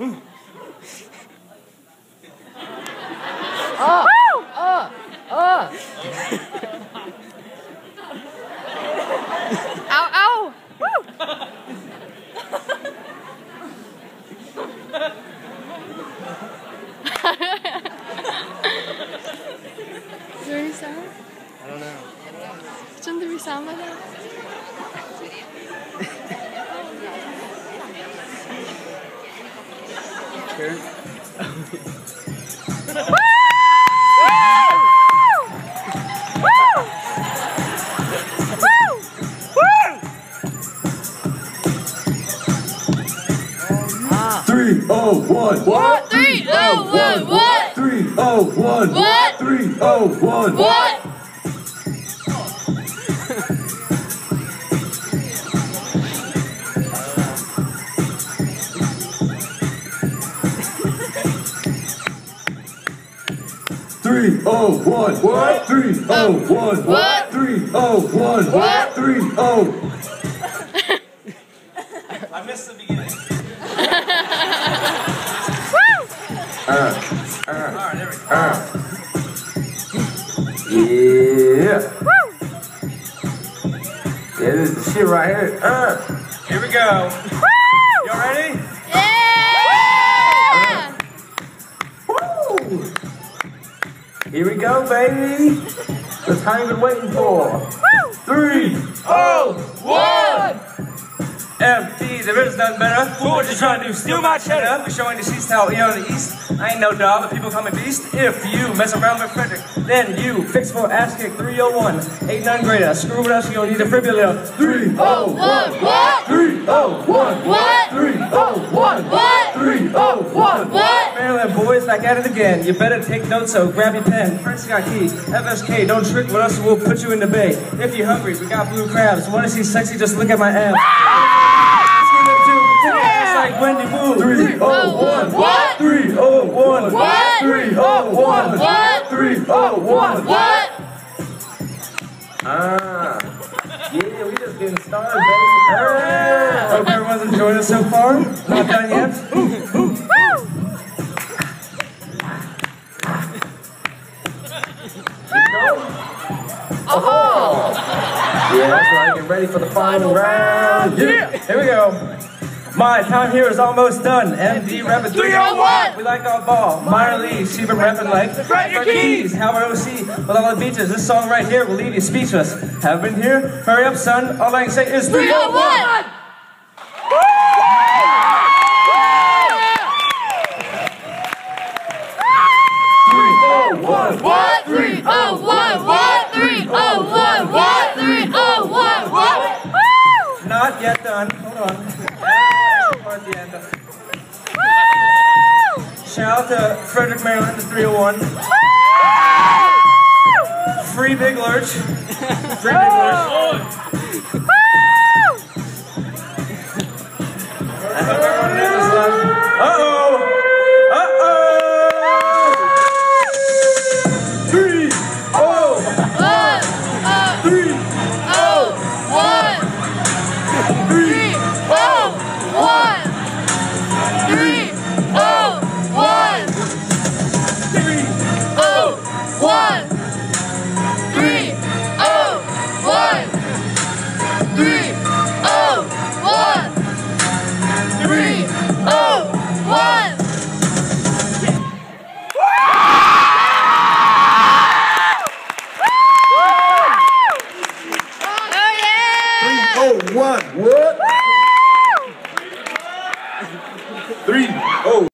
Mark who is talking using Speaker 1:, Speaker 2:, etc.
Speaker 1: Ow, ow! Woo! Very sound?
Speaker 2: I don't know.
Speaker 1: Shouldn't there be sound by that?
Speaker 2: Sure.
Speaker 3: Three, oh, one.
Speaker 1: What? 3-0-1. What?
Speaker 3: 3-0-1.
Speaker 1: What?
Speaker 3: 3-0-1.
Speaker 1: What?
Speaker 3: Three, oh, one. What? 3-0-1.
Speaker 1: What?
Speaker 3: 3-0-1.
Speaker 1: What?
Speaker 3: 3-0.
Speaker 2: I missed the beginning.
Speaker 3: Alright,
Speaker 2: there we go.
Speaker 3: Yeah. Yeah, this is the shit right here.
Speaker 2: Here we go. Y'all ready?
Speaker 1: Yeah!
Speaker 3: Woo! Here we go, baby. The time you've been waiting for. 3-0-1.
Speaker 2: MD, there is nothing better. What you trying to do? Steal my cheddar? We're showing the seats how we on the east. I ain't no dog, but people call me beast. If you mess around with Frederick, then you fix for ass kick 301. Ain't none greater. Screw with us, you don't need a defibrillator.
Speaker 3: 3-0-1.
Speaker 1: What?
Speaker 3: 3-0-1.
Speaker 1: What?
Speaker 3: 3-0-1.
Speaker 1: What?
Speaker 3: 3-0-1.
Speaker 1: What?
Speaker 2: Maryland boys, back at it again. You better take notes, so grab your pen. Prince got key. FSK, don't trick with us, we'll put you in the bay. If you're hungry, we got blue crabs. Want to see sexy, just look at my abs. Like Wendy Woo.
Speaker 3: 3-0-1.
Speaker 1: What?
Speaker 3: 3-0-1.
Speaker 1: What?
Speaker 3: 3-0-1.
Speaker 1: What?
Speaker 3: 3-0-1.
Speaker 1: What?
Speaker 3: Yeah, we just getting started, baby.
Speaker 2: Hope everyone's enjoying it so far. Not done yet.
Speaker 3: Yeah, that's right. Get ready for the final round.
Speaker 2: Yeah. Here we go. My time here is almost done. MD rapping 301. We like our ball. Minor league, she been rapping like Fret your keys. Howard OC with all the beaches. This song right here will leave you speechless. Have been here? Hurry up, son. All I can say is 301.
Speaker 3: 3-0-1.
Speaker 1: What? 3-0-1. What? 3-0-1. What? 3-0-1. What?
Speaker 2: Not yet done. Hold on. At the end. Shout out to Frederick, Maryland, the 301. Free Big Lurch. Free Big Lurch. I hope everyone knows this love. Uh-oh! Uh-oh! 3-0! 3-0-1. Whoa!